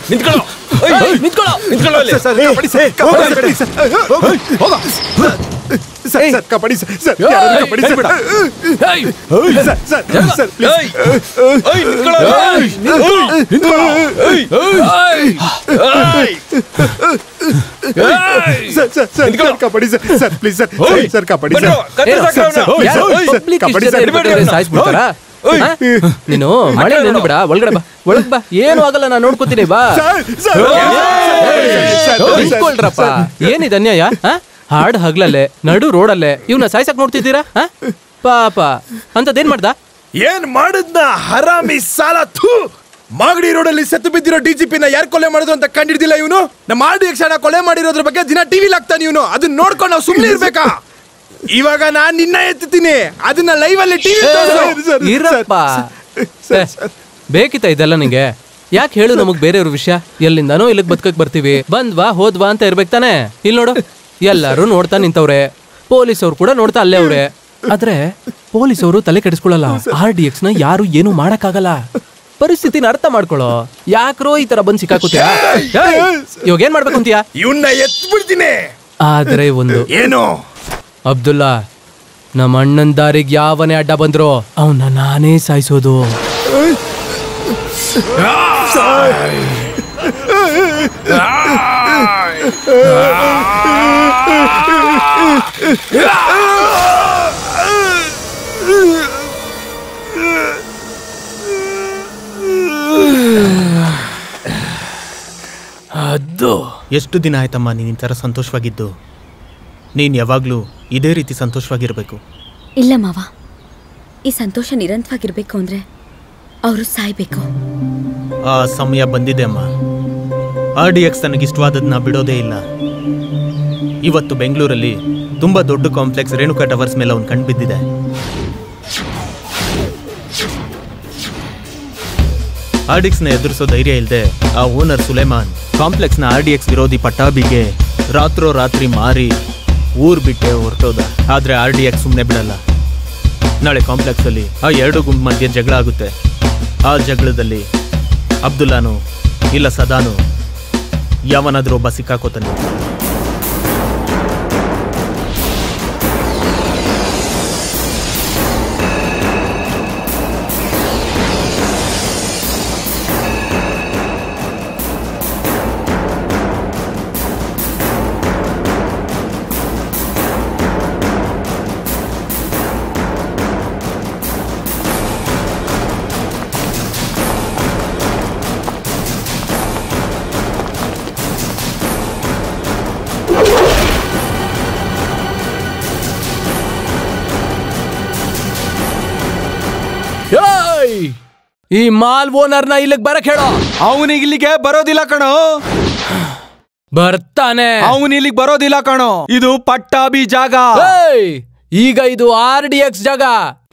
ನಿಂತ್ಕೊಳ್ಳೋ kabaddi sir please sir kabaddi ನೀನು ಮಳೆ ಬಿಡ ಒಳಗಡೆ ಬಾ ಒಳಗ್ ಬಾ ಏನು ಆಗಲ್ಲ ನಾನು ನೋಡ್ಕೋತೀನಿ ಬಾ ನಿಂತ್ಕೊಳ್ರಪ್ಪ ಏನಿದೆ ಅನ್ಯಾಯ ಹಾಡ್ ಹಗ್ಲಲ್ಲೇ ನಡು ರೋಡಲ್ಲೇ ಇವ್ನ ಸಾಯ್ಸಕ್ ನೋಡ್ತಿದ್ದೀರಾ ಪಾಪ ಅಂತದೇನ್ ಮಾಡ್ದ ಏನ್ ಮಾಡಿದ್ನ ಹರಾಮಿ ಸಾಲ ಥೂ ಮಾಗಡಿ ರೋಡಲ್ಲಿ ಸತ್ತು ಬಿದ್ದಿರೋ ಡಿಜಿಪಿನ ಯಾರು ಕೊಲೆ ಮಾಡಿದ್ರು ಅಂತ ಕಂಡಿಡ್ದಿಲ್ಲ ಇವನು ನಮ್ಮ RDX ಕೊಲೆ ಮಾಡಿರೋದ್ರ ಬಗ್ಗೆ ದಿನ ಟಿವಿಲಿ ಹಾಕ್ತಾನೆ ಇವನು ಅದನ್ನ ನೋಡ್ಕೊಂಡು ನಾವು ಸುಮ್ಮನೆ ಇರ್ಬೇಕಾ ಇವಾಗ ನಾನ್ ನಿನ್ನ ಎತ್ತೀನಿ ಅದನ್ನ ಲೈವ್ ಅಲ್ಲಿ ಟಿವಿ ಇರಪ್ಪ ಬೇಕಿತ್ತ ಇದೆಲ್ಲ ನಿಂಗೆ ಯಾಕೆ ಹೇಳು ನಮಗ್ ಬೇರೆಯವ್ರ ವಿಷಯ ಎಲ್ಲಿಂದಾನೋ ಇಲ್ಲಿಗೆ ಬದುಕಕ್ ಬರ್ತೀವಿ ಬಂದ್ವಾ ಹೋದ್ವಾ ಅಂತ ಇರ್ಬೇಕು ತಾನೆ ಇಲ್ಲಿ ನೋಡು ಎಲ್ಲಾರು ನೋಡ್ತಾ ನಿಂತವ್ರೆ ಪೊಲೀಸವ್ರು ಕೂಡ ನೋಡ್ತಾ ಅಲ್ಲೇ ಅವ್ರೆ ಆದ್ರೆ ಪೊಲೀಸವರು ತಲೆ ಕೆಡಿಸ್ಕೊಳ್ಳಲ್ಲ RDX ಯಾರು ಏನು ಮಾಡಕ್ಕಾಗಲ್ಲ ಪರಿಸ್ಥಿತಿನ ಅರ್ಥ ಮಾಡ್ಕೊಳ್ಳೋ ಯಾಕ್ರೋ ಈ ತರ ಬಂದ್ ಸಿಕ್ಕಾಕುತ್ತೀಯ ಇವಾಗ ಏನ್ ಮಾಡ್ಬೇಕು ಅಂತೀಯ ಇವನ್ನ ಎತ್ಬಿಡ್ತೀನಿ ಆದ್ರೆ ಒಂದು ಏನು ಅಬ್ದುಲ್ಲಾ ನಮ್ಮ ಅಣ್ಣನ್ ದಾರಿಗೆ ಯಾವನೇ ಅಡ್ಡ ಬಂದ್ರೋ ಅವನ್ನ ನಾನೇ ಸಾಯಿಸೋದು ಅದು ಎಷ್ಟು ದಿನ ಆಯ್ತಮ್ಮ ನೀನು ಈ ಥರ ಸಂತೋಷವಾಗಿದ್ದು ನೀನು ಯಾವಾಗಲೂ ಇದೇ ರೀತಿ ಸಂತೋಷವಾಗಿರಬೇಕು ಇಲ್ಲ ಮಾವ ಈ ಸಂತೋಷ ನಿರಂತರವಾಗಿರ್ಬೇಕು ಅಂದ್ರೆ ಅವರು ಸಾಯ್ಬೇಕು ಆ ಸಮಯ ಬಂದಿದೆ ಅಮ್ಮ RDX ತನಗಿಷ್ಟವಾದದನ್ನ ಬಿಡೋದೇ ಇಲ್ಲ ಇವತ್ತು ಬೆಂಗಳೂರಲ್ಲಿ ತುಂಬ ದೊಡ್ಡ ಕಾಂಪ್ಲೆಕ್ಸ್ ರೇಣುಕಾ ಟವರ್ಸ್ ಮೇಲೆ ಅವ್ನು ಕಣ್ಣು ಬಿದ್ದಿದೆ RDXನ ಎದುರಿಸೋ ಧೈರ್ಯ ಇಲ್ಲದೆ ಆ ಓನರ್ ಸುಲೇಮಾನ್ ಕಾಂಪ್ಲೆಕ್ಸ್ನ RDX ವಿರೋಧಿ ಪಟ್ಟಾಭಿಗೆ ರಾತ್ರಿ ಮಾರಿ ಊರು ಬಿಟ್ಟೆ ಹೊರಟೋದ ಆದರೆ RDX ಸುಮ್ಮನೆ ಬಿಡಲ್ಲ ನಾಳೆ ಕಾಂಪ್ಲೆಕ್ಸಲ್ಲಿ ಆ ಎರಡು ಗುಂಪು ಮಧ್ಯೆ ಜಗಳ ಆಗುತ್ತೆ ಆ ಜಗಳದಲ್ಲಿ ಅಬ್ದುಲ್ಲಾನು ಇಲ್ಲ ಸದಾನು ಯಾವನಾದ್ರೂ ಒಬ್ಬ ಸಿಕ್ಕಾಕೋತಾನೆ ಈ ಮಾಲ್ ಓನರ್ನ ಇಲ್ಲಿಗೆ ಬರಕ್ ಹೇಳೋ ಅವನಿಗೆ ಇಲ್ಲಿಗೆ ಬರೋದಿಲ್ಲ ಕಣೋ ಬರ್ತಾನೆ ಅವನು ಇಲ್ಲಿಗೆ ಬರೋದಿಲ್ಲ ಕಣೋ ಇದು ಪಟ್ಟಾಭಿ ಜಾಗ ಈಗ ಇದು RDX ಜಾಗ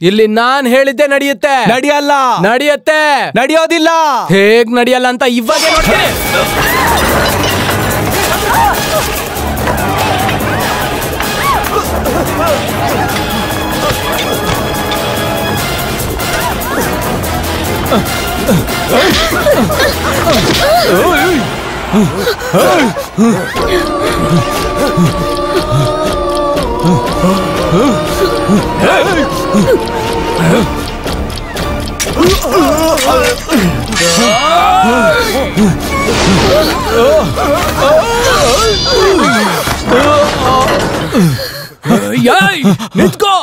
ಇಲ್ಲಿ ನಾನ್ ಹೇಳಿದ್ದೆ ನಡೆಯುತ್ತೆ ನಡೆಯಲ್ಲ ನಡೆಯುತ್ತೆ ನಡೆಯೋದಿಲ್ಲ ಹೇಗ್ ನಡೆಯಲ್ಲ ಅಂತ ಇವಾಗ ನೋಡ್ತೀನಿ ನಿಂತ್ಕೋ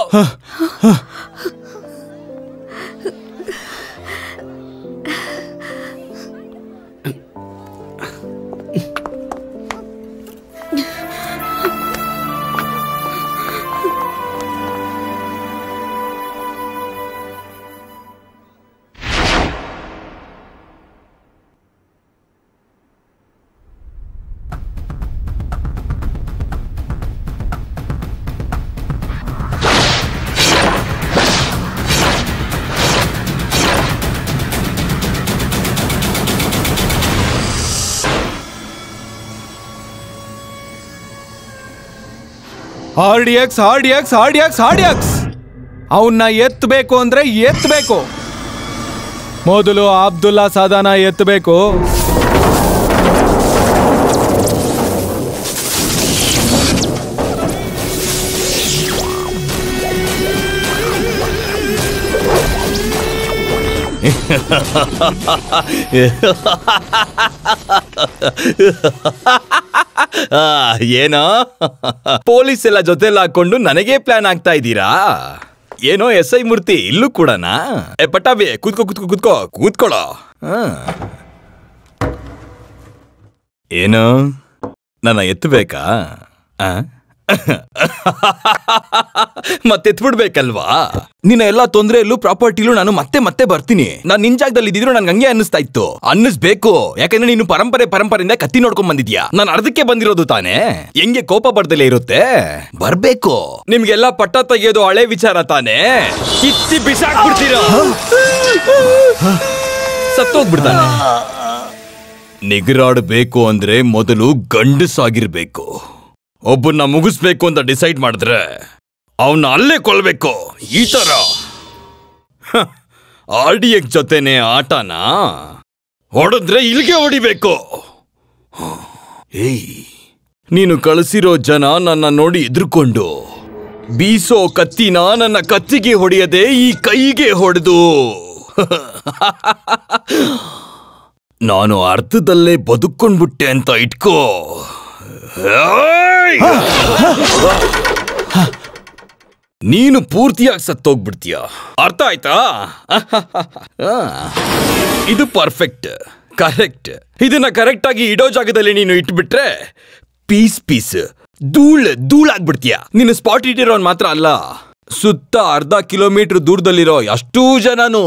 RDX ಅವನ್ನ ಎತ್ತಬೇಕು ಅಂದ್ರೆ ಎತ್ತಬೇಕು ಮೊದಲು ಅಬ್ದುಲ್ಲಾ ಸಾದಾನ ಎತ್ತಬೇಕು. ಏನೋ ಪೊಲೀಸ್ ಎಲ್ಲ ಜೊತೆಲ್ಲ ಹಾಕೊಂಡು ನನಗೆ ಪ್ಲಾನ್ ಆಗ್ತಾ ಇದ್ದೀರಾ? ಏನೋ SI ಮೂರ್ತಿ ಇಲ್ಲೂ ಕೂಡನಾ? ಪಟ್ಟಾಭಿ ಕೂತ್ಕೊಳ್ಳೋ. ಏನು ನನ್ನ ಎತ್ತಬೇಕಾ? ಮತ್ತೆತ್ಬಿಡ್ಬೇಕಲ್ವಾ? ನಿನ್ನ ಎಲ್ಲಾ ತೊಂದರೆಯಲ್ಲೂ ಪ್ರಾಪರ್ಟಿಲೂ ನಾನು ಮತ್ತೆ ಬರ್ತೀನಿ. ನಾನ್ ನಿನ್ ಜಾಗದಲ್ಲಿ ಇದ್ದಿದ್ರು ನನ್ಗೆ ಹಂಗೆ ಅನ್ನಿಸ್ತಾ ಇತ್ತು. ಅನ್ನಿಸ್ಬೇಕು, ಯಾಕಂದ್ರೆ ನೀನು ಪರಂಪರೆಯಿಂದ ಕತ್ತಿ ನೋಡ್ಕೊಂಡ್ ಬಂದಿದ್ಯಾ. ನಾನು ಅರ್ಧಕ್ಕೆ ಬಂದಿರೋದು ತಾನೇ. ಹೆಂಗೆ ಕೋಪ ಬರ್ದಲೇ ಇರುತ್ತೆ? ಬರ್ಬೇಕು. ನಿಮ್ಗೆಲ್ಲಾ ಪಟ್ಟ ತೆಗೆಯೋದು ಹಳೆ ವಿಚಾರ ತಾನೇ. ಕಿತ್ತಿ ಬಿಸಾಕ್ಬಿಡ್ತೀರ, ಸತ್ತೋಗ್ಬಿಡ್ತಾನೆ. ನಿಗರಾಡಬೇಕು ಅಂದ್ರೆ ಮೊದಲು ಗಂಡಸಾಗಿರ್ಬೇಕು. ಒಬ್ಬನ್ನ ಮುಗಿಸ್ಬೇಕು ಅಂತ ಡಿಸೈಡ್ ಮಾಡಿದ್ರೆ ಅವನ್ನ ಅಲ್ಲೇ ಕೊಲ್ಬೇಕು. ಈ ತರ RDX ಜೊತೆನೆ ಆಟನಾ? ಹೊಡೆದ್ರೆ ಇಲ್ಲಿಗೆ ಹೊಡಿಬೇಕು. ಏಯ್, ನೀನು ಕಳಿಸಿರೋ ಜನ ನನ್ನ ನೋಡಿ ಎದುರ್ಕೊಂಡು ಬೀಸೋ ಕತ್ತಿನ ನನ್ನ ಕತ್ತಿಗೆ ಹೊಡೆಯದೆ ಈ ಕೈಗೆ ಹೊಡೆದು ನಾನು ಅರ್ಥದಲ್ಲೇ ಬದುಕೊಂಡ್ಬಿಟ್ಟೆ ಅಂತ ಇಟ್ಕೋ. ನೀನು ಪೂರ್ತಿಯಾಗಿ ಸತ್ತೋಗ್ಬಿಡ್ತೀಯ. ಅರ್ಥ ಆಯ್ತಾ? ಇದು ಪರ್ಫೆಕ್ಟ್, ಕರೆಕ್ಟ್. ಇದನ್ನ ಕರೆಕ್ಟ್ ಆಗಿ ಇಡೋ ಜಾಗದಲ್ಲಿ ನೀನು ಇಟ್ಬಿಟ್ರೆ ಪೀಸ್ ಧೂಳಾಗ್ಬಿಡ್ತೀಯ. ನೀನು ಸ್ಪಾಟ್ ಇಟ್ಟಿರೋನ್ ಮಾತ್ರ ಅಲ್ಲ, ಸುತ್ತ ಅರ್ಧ ಕಿಲೋಮೀಟರ್ ದೂರದಲ್ಲಿರೋ ಅಷ್ಟೂ ಜನನು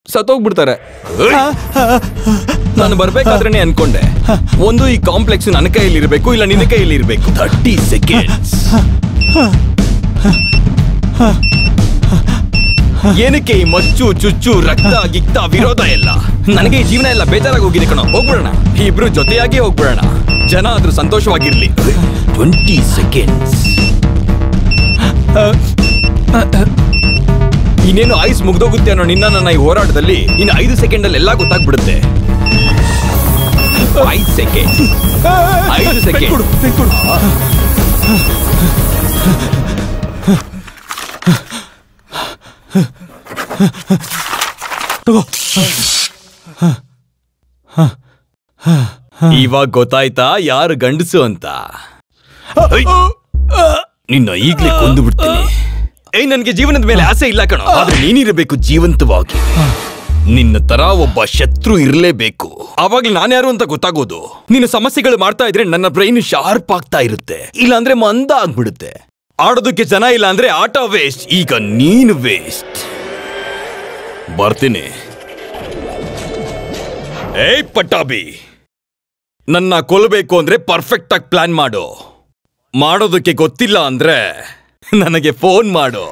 ಸತ್ತೋಗ್ಬಿಡ್ತಾರೆ. ನಾನು ಬರ್ಬೇಕಾದ್ರೇನೆ ಅನ್ಕೊಂಡೆ, ಒಂದು ಈ ಕಾಂಪ್ಲೆಕ್ಸ್ ನನ್ನ ಕೈಯಲ್ಲಿ ಇರಬೇಕು, ಇಲ್ಲ ನಿನ್ನ ಕೈಯಲ್ಲಿ ಇರಬೇಕು. 30 ಸೆಕೆಂಡ್ಸ್. ಏನಕ್ಕೆ ಈ ಮಚ್ಚು ಚುಚ್ಚು ರಕ್ತ ಗಿಕ್ತ ವಿರೋಧ ಎಲ್ಲ? ನನಗೆ ಈ ಜೀವನ ಎಲ್ಲ ಬೇಜಾರಾಗಿ ಹೋಗಿದೆ ಕಣೋ. ಹೋಗ್ಬಿಡೋಣ, ಇಬ್ರು ಜೊತೆಯಾಗಿ ಹೋಗ್ಬಿಡೋಣ. ಜನ ಆದ್ರೂ ಸಂತೋಷವಾಗಿರ್ಲಿ. 20 ಸೆಕೆಂಡ್ಸ್. ಇನ್ನೇನು ಐಸ್ ಮುಗ್ದೋಗುತ್ತೆ ಅನ್ನೋ ನನ್ನ ಈ ಹೋರಾಟದಲ್ಲಿ ಇನ್ನು 5 ಸೆಕೆಂಡ್ ಅಲ್ಲಿ ಎಲ್ಲ ಗೊತ್ತಾಗ್ಬಿಡುತ್ತೆ. 5 ಸೆಕೆಂಡ್. 5 ಸೆಕೆಂಡ್. ಇವಾಗ ಗೊತ್ತಾಯ್ತಾ ಯಾರು ಗಂಡಸು ಅಂತ? ನಿನ್ನ ಈಗ್ಲೇ ಕೊಂದು ಬಿಡ್ತೀನಿ. ನನ್ಗೆ ಜೀವನದ ಮೇಲೆ ಆಸೆ ಇಲ್ಲ ಕಣೋ, ಆದ್ರೆ ನೀನಿರಬೇಕು ಜೀವಂತವಾಗಿ. ನಿನ್ನ ತರ ಒಬ್ಬ ಶತ್ರು ಇರಲೇಬೇಕು. ಅವಾಗ ನಾನ್ಯಾರು ಅಂತ ಗೊತ್ತಾಗೋದು. ನಿನ್ನ ಸಮಸ್ಯೆಗಳು ಮಾಡ್ತಾ ಇದ್ರೆ ನನ್ನ ಬ್ರೈನ್ ಶಾರ್ಪ್ ಆಗ್ತಾ ಇರುತ್ತೆ, ಇಲ್ಲ ಅಂದ್ರೆ ಮಂದ ಆಗ್ಬಿಡುತ್ತೆ. ಆಡೋದಕ್ಕೆ ಜನ ಇಲ್ಲ ಅಂದ್ರೆ ಆಟ ವೇಸ್ಟ್. ಈಗ ನೀನು ವೇಸ್ಟ್. ಬರ್ತೀನಿ. ಏಯ್ ಪಟ್ಟಾಭಿ, ನನ್ನ ಕೊಲ್ಲಬೇಕು ಅಂದ್ರೆ ಪರ್ಫೆಕ್ಟ್ ಆಗಿ ಪ್ಲಾನ್ ಮಾಡು. ಮಾಡೋದಕ್ಕೆ ಗೊತ್ತಿಲ್ಲ ಅಂದ್ರೆ ನನಗೆ ಫೋನ್ ಮಾಡು.